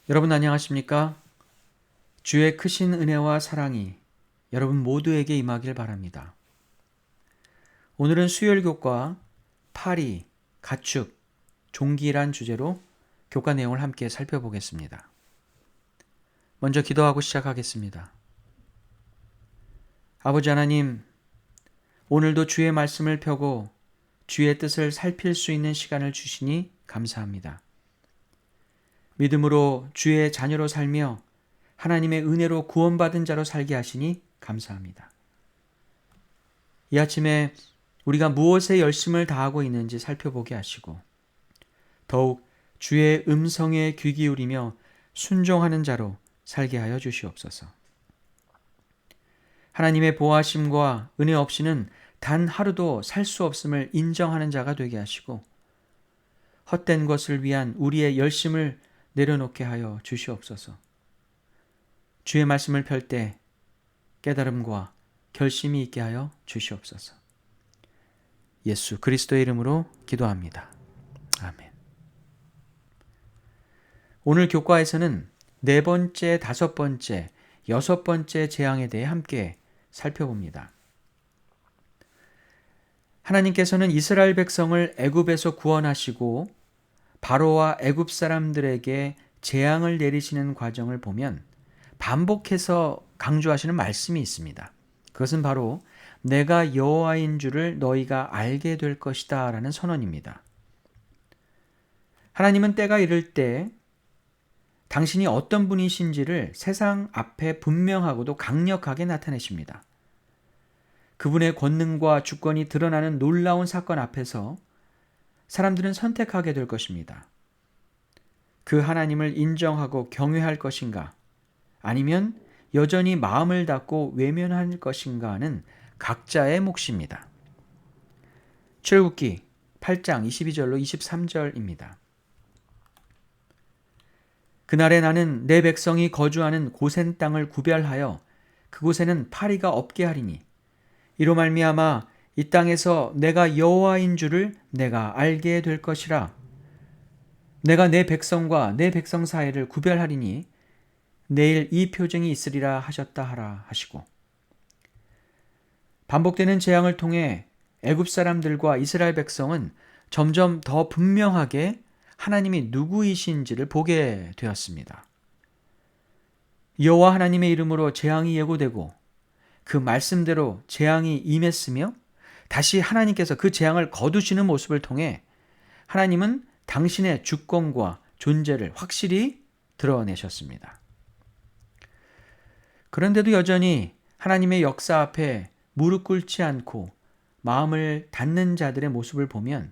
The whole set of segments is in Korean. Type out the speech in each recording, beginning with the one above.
여러분 안녕하십니까? 주의 크신 은혜와 사랑이 여러분 모두에게 임하길 바랍니다. 오늘은 수요일 교과 파리, 가축, 종기란 주제로 교과 내용을 함께 살펴보겠습니다. 먼저 기도하고 시작하겠습니다. 아버지 하나님, 오늘도 주의 말씀을 펴고 주의 뜻을 살필 수 있는 시간을 주시니 감사합니다. 믿음으로 주의 자녀로 살며 하나님의 은혜로 구원받은 자로 살게 하시니 감사합니다. 이 아침에 우리가 무엇에 열심을 다하고 있는지 살펴보게 하시고 더욱 주의 음성에 귀 기울이며 순종하는 자로 살게 하여 주시옵소서. 하나님의 보호하심과 은혜 없이는 단 하루도 살 수 없음을 인정하는 자가 되게 하시고 헛된 것을 위한 우리의 열심을 내려놓게 하여 주시옵소서. 주의 말씀을 펼 때 깨달음과 결심이 있게 하여 주시옵소서. 예수 그리스도의 이름으로 기도합니다. 아멘. 오늘 교과에서는 네 번째, 다섯 번째, 여섯 번째 재앙에 대해 함께 살펴봅니다. 하나님께서는 이스라엘 백성을 애굽에서 구원하시고 바로와 애굽 사람들에게 재앙을 내리시는 과정을 보면 반복해서 강조하시는 말씀이 있습니다. 그것은 바로 내가 여호와인 줄을 너희가 알게 될 것이다 라는 선언입니다. 하나님은 때가 이를 때 당신이 어떤 분이신지를 세상 앞에 분명하고도 강력하게 나타내십니다. 그분의 권능과 주권이 드러나는 놀라운 사건 앞에서 사람들은 선택하게 될 것입니다. 그 하나님을 인정하고 경외할 것인가? 아니면 여전히 마음을 닫고 외면할 것인가는 각자의 몫입니다. 출애굽기 8장 22절로 23절입니다. 그날에 나는 내 백성이 거주하는 고센 땅을 구별하여 그곳에는 파리가 없게 하리니 이로 말미암아 이 땅에서 내가 여호와인 줄을 내가 알게 될 것이라. 내가 내 백성과 내 백성 사이를 구별하리니 내일 이 표징이 있으리라 하셨다 하라 하시고, 반복되는 재앙을 통해 애굽 사람들과 이스라엘 백성은 점점 더 분명하게 하나님이 누구이신지를 보게 되었습니다. 여호와 하나님의 이름으로 재앙이 예고되고 그 말씀대로 재앙이 임했으며 다시 하나님께서 그 재앙을 거두시는 모습을 통해 하나님은 당신의 주권과 존재를 확실히 드러내셨습니다. 그런데도 여전히 하나님의 역사 앞에 무릎 꿇지 않고 마음을 닫는 자들의 모습을 보면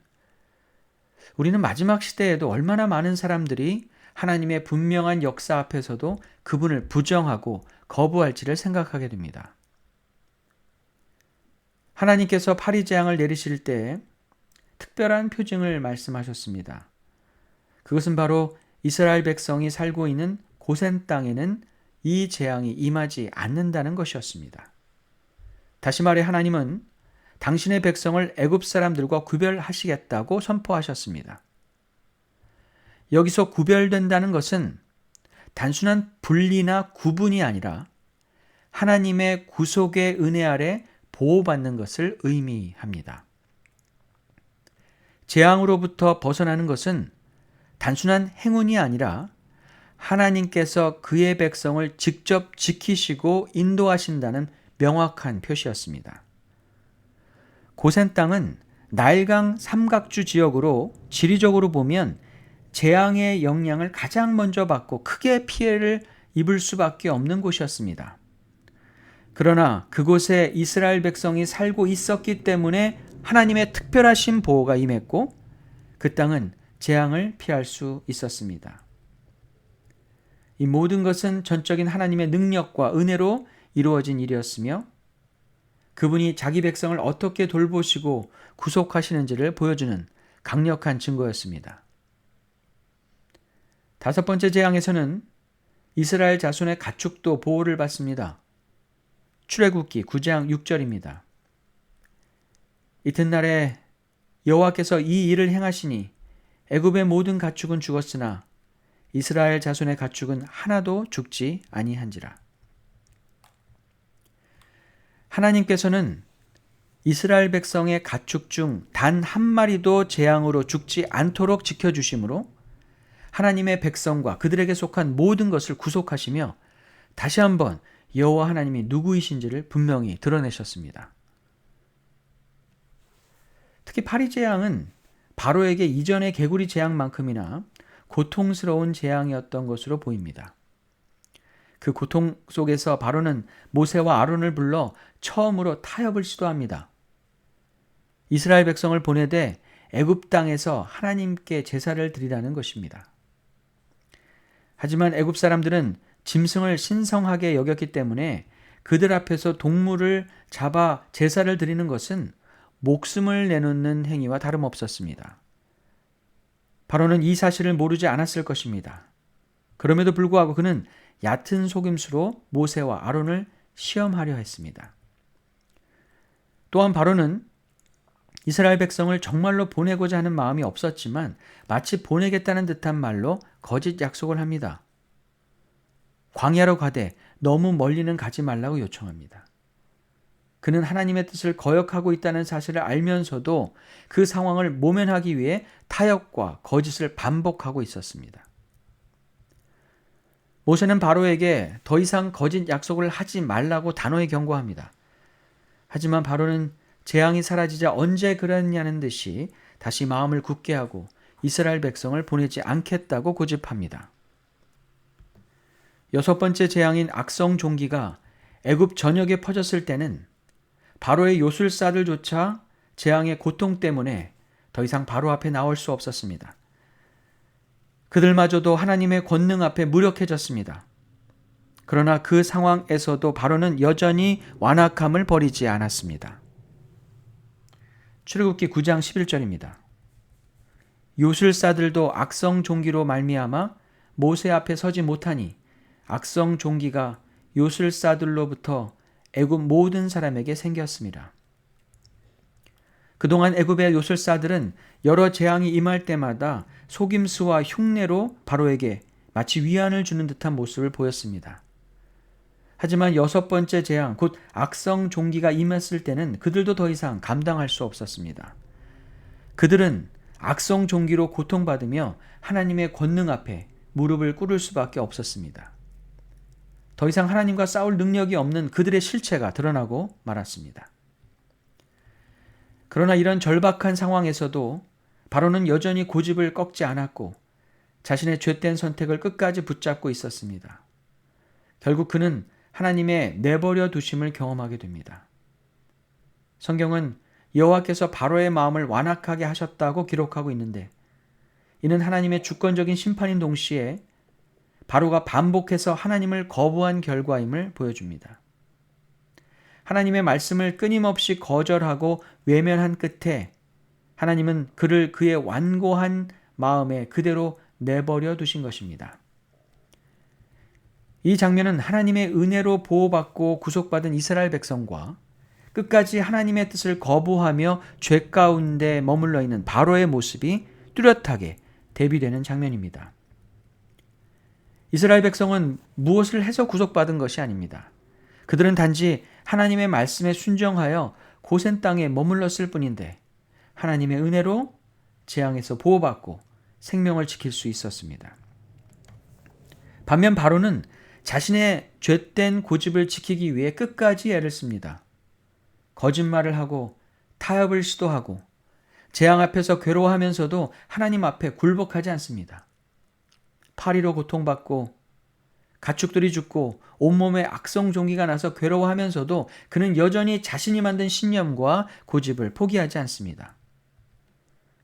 우리는 마지막 시대에도 얼마나 많은 사람들이 하나님의 분명한 역사 앞에서도 그분을 부정하고 거부할지를 생각하게 됩니다. 하나님께서 파리 재앙을 내리실 때 특별한 표징을 말씀하셨습니다. 그것은 바로 이스라엘 백성이 살고 있는 고센 땅에는 이 재앙이 임하지 않는다는 것이었습니다. 다시 말해 하나님은 당신의 백성을 애굽 사람들과 구별하시겠다고 선포하셨습니다. 여기서 구별된다는 것은 단순한 분리나 구분이 아니라 하나님의 구속의 은혜 아래 보호받는 것을 의미합니다. 재앙으로부터 벗어나는 것은 단순한 행운이 아니라 하나님께서 그의 백성을 직접 지키시고 인도하신다는 명확한 표시였습니다. 고센 땅은 나일강 삼각주 지역으로 지리적으로 보면 재앙의 영향을 가장 먼저 받고 크게 피해를 입을 수밖에 없는 곳이었습니다. 그러나 그곳에 이스라엘 백성이 살고 있었기 때문에 하나님의 특별하신 보호가 임했고 그 땅은 재앙을 피할 수 있었습니다. 이 모든 것은 전적인 하나님의 능력과 은혜로 이루어진 일이었으며 그분이 자기 백성을 어떻게 돌보시고 구속하시는지를 보여주는 강력한 증거였습니다. 다섯 번째 재앙에서는 이스라엘 자손의 가축도 보호를 받습니다. 출애굽기 9장 6절입니다. 이스라엘 자손의 가축은 하나도 죽지 아니한지라. 하나님께서는 이스라엘 백성의 가축 중 단 한 마리도 재앙으로 죽지 않도록 지켜주심으로 하나님의 백성과 그들에게 속한 모든 것을 구속하시며 다시 한번 여호와 하나님이 누구이신지를 분명히 드러내셨습니다. 특히 파리 재앙은 바로에게 이전의 개구리 재앙만큼이나 고통스러운 재앙이었던 것으로 보입니다. 그 고통 속에서 바로는 모세와 아론을 불러 처음으로 타협을 시도합니다. 이스라엘 백성을 보내되 애굽 땅에서 하나님께 제사를 드리라는 것입니다. 하지만 애굽 사람들은 짐승을 신성하게 여겼기 때문에 그들 앞에서 동물을 잡아 제사를 드리는 것은 목숨을 내놓는 행위와 다름없었습니다. 바로는 이 사실을 모르지 않았을 것입니다. 그럼에도 불구하고 그는 얕은 속임수로 모세와 아론을 시험하려 했습니다. 또한 바로는 이스라엘 백성을 정말로 보내고자 하는 마음이 없었지만 마치 보내겠다는 듯한 말로 거짓 약속을 합니다. 광야로 가되 너무 멀리는 가지 말라고 요청합니다. 그는 하나님의 뜻을 거역하고 있다는 사실을 알면서도 그 상황을 모면하기 위해 타협과 거짓을 반복하고 있었습니다. 모세는 바로에게 더 이상 거짓 약속을 하지 말라고 단호히 경고합니다. 하지만 바로는 재앙이 사라지자 언제 그랬냐는 듯이 다시 마음을 굳게 하고 이스라엘 백성을 보내지 않겠다고 고집합니다. 여섯 번째 재앙인 악성 종기가 애굽 전역에 퍼졌을 때는 바로의 요술사들조차 재앙의 고통 때문에 더 이상 바로 앞에 나올 수 없었습니다. 그들마저도 하나님의 권능 앞에 무력해졌습니다. 그러나 그 상황에서도 바로는 여전히 완악함을 버리지 않았습니다. 출애굽기 9장 11절입니다. 요술사들도 악성 종기로 말미암아 모세 앞에 서지 못하니 악성 종기가 요술사들로부터 애굽 모든 사람에게 생겼습니다. 그동안 애굽의 요술사들은 여러 재앙이 임할 때마다 속임수와 흉내로 바로에게 마치 위안을 주는 듯한 모습을 보였습니다. 하지만 여섯 번째 재앙, 곧 악성 종기가 임했을 때는 그들도 더 이상 감당할 수 없었습니다. 그들은 악성 종기로 고통받으며 하나님의 권능 앞에 무릎을 꿇을 수밖에 없었습니다. 더 이상 하나님과 싸울 능력이 없는 그들의 실체가 드러나고 말았습니다. 그러나 이런 절박한 상황에서도 바로는 여전히 고집을 꺾지 않았고 자신의 죄된 선택을 끝까지 붙잡고 있었습니다. 결국 그는 하나님의 내버려 두심을 경험하게 됩니다. 성경은 여호와께서 바로의 마음을 완악하게 하셨다고 기록하고 있는데 이는 하나님의 주권적인 심판인 동시에 바로가 반복해서 하나님을 거부한 결과임을 보여줍니다. 하나님의 말씀을 끊임없이 거절하고 외면한 끝에 하나님은 그를 그의 완고한 마음에 그대로 내버려 두신 것입니다. 이 장면은 하나님의 은혜로 보호받고 구속받은 이스라엘 백성과 끝까지 하나님의 뜻을 거부하며 죄 가운데 머물러 있는 바로의 모습이 뚜렷하게 대비되는 장면입니다. 이스라엘 백성은 무엇을 해서 구속받은 것이 아닙니다. 그들은 단지 하나님의 말씀에 순종하여 고센 땅에 머물렀을 뿐인데 하나님의 은혜로 재앙에서 보호받고 생명을 지킬 수 있었습니다. 반면 바로는 자신의 죄된 고집을 지키기 위해 끝까지 애를 씁니다. 거짓말을 하고 타협을 시도하고 재앙 앞에서 괴로워하면서도 하나님 앞에 굴복하지 않습니다. 파리로 고통받고 가축들이 죽고 온몸에 악성 종기가 나서 괴로워하면서도 그는 여전히 자신이 만든 신념과 고집을 포기하지 않습니다.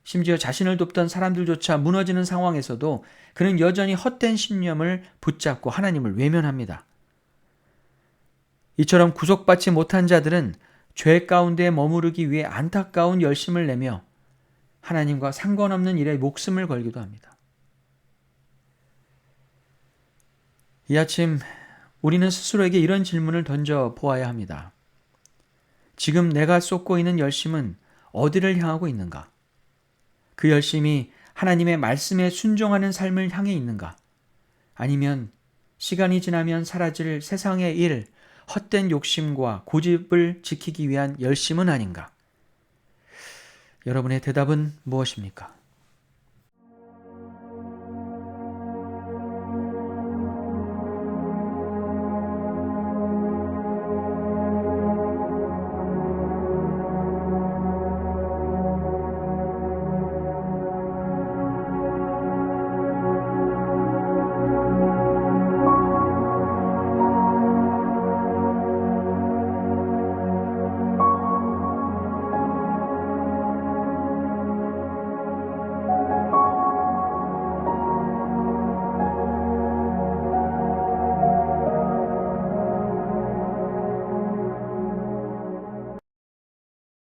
심지어 자신을 돕던 사람들조차 무너지는 상황에서도 그는 여전히 헛된 신념을 붙잡고 하나님을 외면합니다. 이처럼 구속받지 못한 자들은 죄 가운데 머무르기 위해 안타까운 열심을 내며 하나님과 상관없는 일에 목숨을 걸기도 합니다. 이 아침 우리는 스스로에게 이런 질문을 던져 보아야 합니다. 지금 내가 쏟고 있는 열심은 어디를 향하고 있는가? 그 열심이 하나님의 말씀에 순종하는 삶을 향해 있는가? 아니면 시간이 지나면 사라질 세상의 일, 헛된 욕심과 고집을 지키기 위한 열심은 아닌가? 여러분의 대답은 무엇입니까?